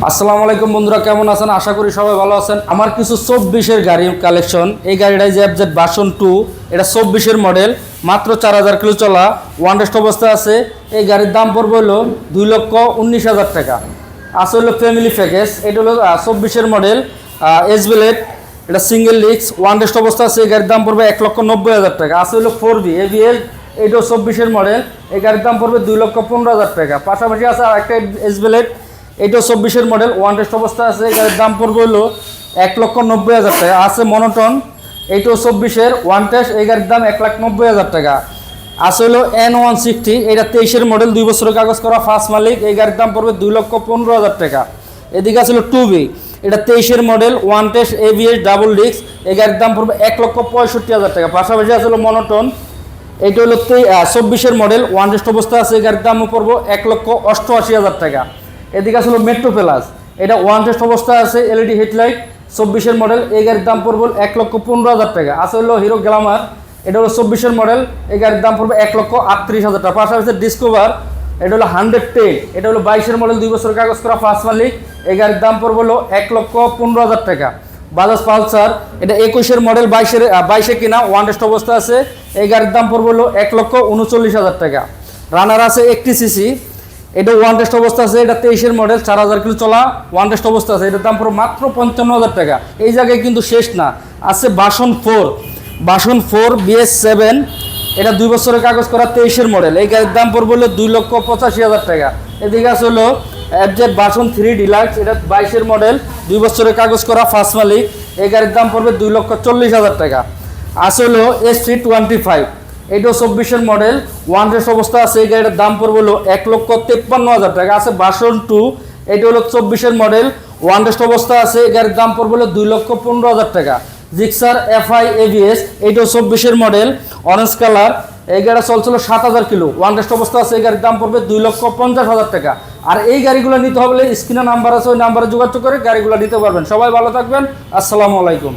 আসসালামু আলাইকুম বন্ধুরা, কেমন আছেন? আশা করি সবাই ভালো আছেন। আমার কিছু 24-এর গাড়ির কালেকশন। এই গাড়িটা যে এফজেড ভার্সন 2, এটা 24-এর মডেল, মাত্র 4000 কিলো চলা, ওয়ান টেস্ট অবস্থা আছে। এই গাড়ির দাম পড়বে হলো 2,19,000 টাকা। আছে হলো ফ্যামিলি প্যাকেজ। এটা হলো 24-এর মডেল এসবেলেট, এটা সিঙ্গেল ডিস্ক, ওয়ান টেস্ট অবস্থা আছে। এই গাড়ির দাম পড়বে 1,90,000 টাকা। আছে হলো 4B এভিএস, এটাও 24-এর মডেল। এই গাড়ির দাম পড়বে 2,15,000 টাকা। পাশাপাশি আছে আর একটা এসবেলেট, এটাও 24-এর মডেল, ওয়ান টেস্ট অবস্থা আছে। এই গাড়ির দাম পড়বে হলো 1,90,000 টাকা। আছে মনোটন, এইটাও 24-এর ওয়ান টেস্ট, এই গাড়ির দাম 1,90,000 টাকা। আছে হলো N160, এটা 23-এর মডেল, 2 বছরের কাগজ করা, ফার্স্ট মালিক। এই গাড়ির দাম পড়বে 2,15,000 টাকা। এদিকে আছে হলো 2B, এটা 23-এর model, one test ABS double disc, এই গাড়ির দাম পড়বে 1,65,000 টাকা। পাশাপাশি আছে হলো মনোটন, এইটা হলো 24-এর মডেল, ওয়ান টেস্ট অবস্থা আছে। এই গাড়ির দামও পড়বো 1,88,000 টাকা। এদিকে আসলে মেট্রো প্লাস, এটা ওয়ান টেস্ট অবস্থা আছে, এলইডি হেডলাইট, 24-এর মডেল। এই গাড়ির দাম পড়বে 1,15,000 টাকা। আছে হলো হিরো গ্ল্যামার, এটা হলো 24-এর মডেল, এই গাড়ির দাম পড়বে 1,38,000 টাকা। পাশাপাশি ডিসকভার, এটা হলো 110, এটা হলো 22-এর মডেল, 2 বছরের কাগজ করা, ফার্স্ট মালিক। এই গাড়ির দাম পড়বে হলো 1,15,000 টাকা। বাজাজ পালসার, এটা 21-এর মডেল, 22-এ কিনা, ওয়ান টেস্ট অবস্থা আছে। এই গাড়ির দাম পড়বে হলো 1,39,000 টাকা। রানার আছে 80cc, এটা ওয়ান টেস্ট অবস্থা আছে। এটা 23-এর মডেল, 4000 কিলো চলা, ওয়ান টেস্ট অবস্থা আছে। এটার দাম পুরো মাত্র 55,000 টাকা। এই জায়গায় কিন্তু শেষ না, আছে ভার্সন 4 BS7, এটা 2 বছরের কাগজ করা, 23-এর মডেল। এই গাড়ির দাম পড়বে হলো 2,85,000 টাকা। এদিকে আছে হলো এফজেড ভার্সন 3 ডিলাক্স, এটা 22-এর মডেল, 2 বছরের কাগজ করা, ফার্স্ট মালিক। এই গাড়ির দাম পড়বে 2,40,000 টাকা। আছে হলো SC25, এটাও 24-এর মডেল, ওয়ান টেস্ট অবস্থা আছে। এই গাড়িটার দাম পড়বে হলো 1,53,000 টাকা। আছে ভার্সন 2, এটা হলো 24-এর মডেল, ওয়ান টেস্ট অবস্থা আছে। এই গাড়ির দাম পড়বে হলো 2,15,000 টাকা। জিক্সার FI ABS, এটাও 24-এর মডেল, অরেঞ্জ কালার। এই গাড়িটা চলছিল 7,000 কিলো, ওয়ান টেস্ট অবস্থা আছে। এই গাড়ির দাম পড়বে 2,50,000 টাকা। আর এই গাড়িগুলো নিতে হলে স্ক্রিনে নাম্বার আছে, ওই নাম্বারে যোগাযোগ করে গাড়িগুলো নিতে পারবেন। সবাই ভালো থাকবেন, আসসালামু আলাইকুম।